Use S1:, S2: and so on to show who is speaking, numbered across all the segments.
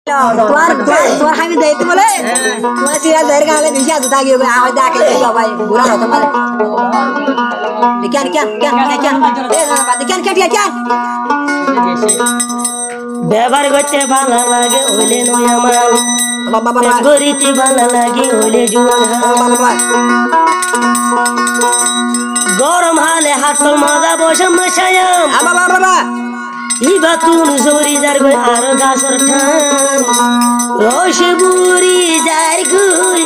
S1: তোমার আমি দেখতে বলে তোমার সিরা ধরে গেলে বেশি আদু থাকি হবে আমার দেখে সবাই বুড়া হতো মানে কেন কেন কেন কেন কেন কেন কেন
S2: ব্যবহার করতে ভালো লাগে হইলে নয় আমার করিতে ভালো লাগে হইলে জুয়ান গরম হালে হাতল মজা বসে মশায়াম
S1: বাবা
S2: ইবা তুন জরি যার গই আর গাছর ঠান রস বুড়ি যার গই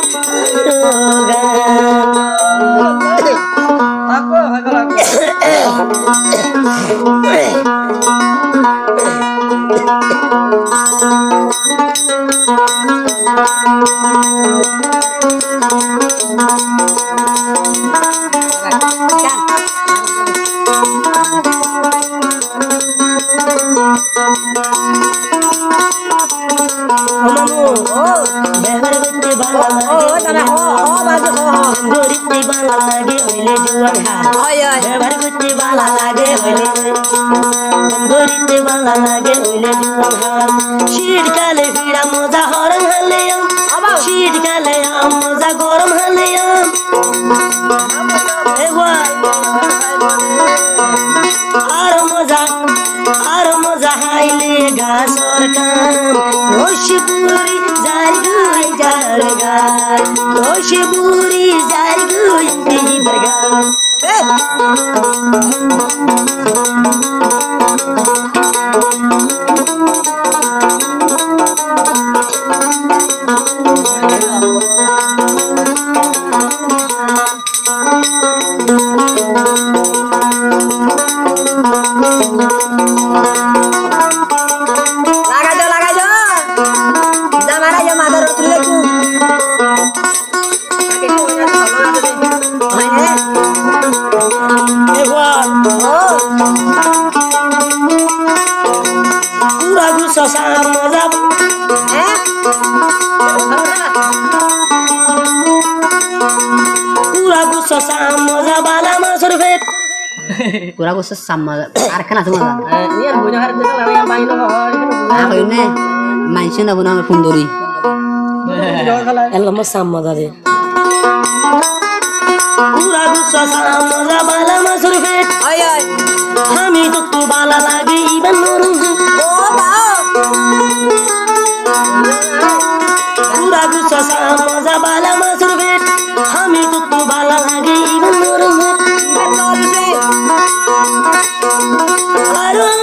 S2: শীতকালে ফিরা মজা হরং হালে শীতকালে মজা গরম হালে আর মজা হাইলে ঘাসর কাম রসপুরি যার গুই যার গান রসপুরি যার গুই গান
S1: Kurang gue sesama, arkan atau mana? Ini yang punya harga lah yang main loh. Aku ini main apa nama Fundori?
S2: Elah mas sama tadi. Kurang gue sesama, bala masuk fit.
S1: Ayah,
S2: kami tuh bala lagi iban nurung.
S1: Oh mau.
S2: Kurang gue sesama, bala masuk fit. Kami tuh bala lagi iban nurung.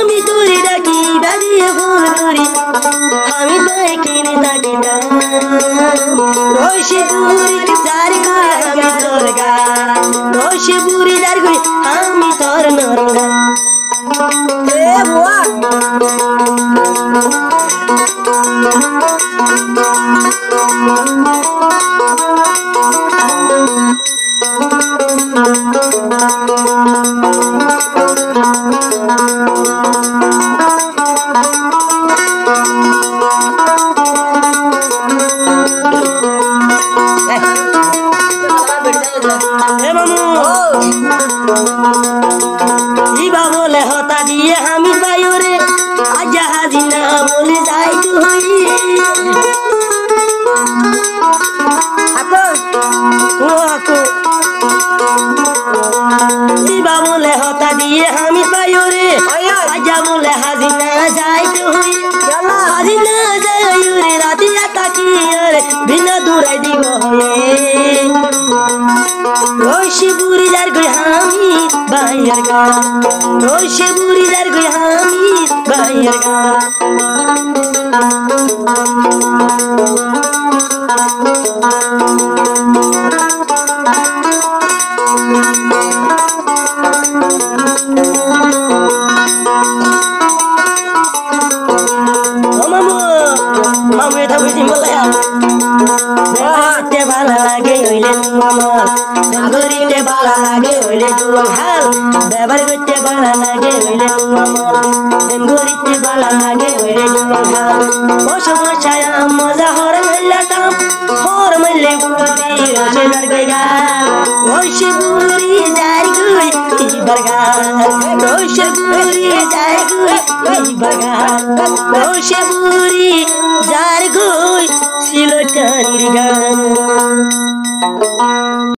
S2: আমি তোরে ডাকি বাজিয়ে phone করি আমি তোরে কিনে থাকি না রসে বুড়ি যার করে আমি তোর গান রসে বুড়ি যার করে আমি তোর নরগা
S1: এ বুয়া রসে বুড়ি যার গই আমি বাইয়ের গান রসে বুড়ি যার গই আমি বাইয়ের গান মামু এটা বুঝি বলে দেখতে ভালো লাগে হইলে আমার গরিতে ভালো লাগে হইলে জুয়ান হাল ব্যবহার করতে ভালো লাগে হইলে আমার গরিতে ভালো লাগে হইলে জুয়ান হাল বসে বসায় মজা হরে মেলাটাম হর মেলে বুড়ি রসে যার গই গান রসে বুড়ি যার গই বাগান রসে বুড়ি যার গই বাগান রসে বুড়ি যার
S2: পানির গান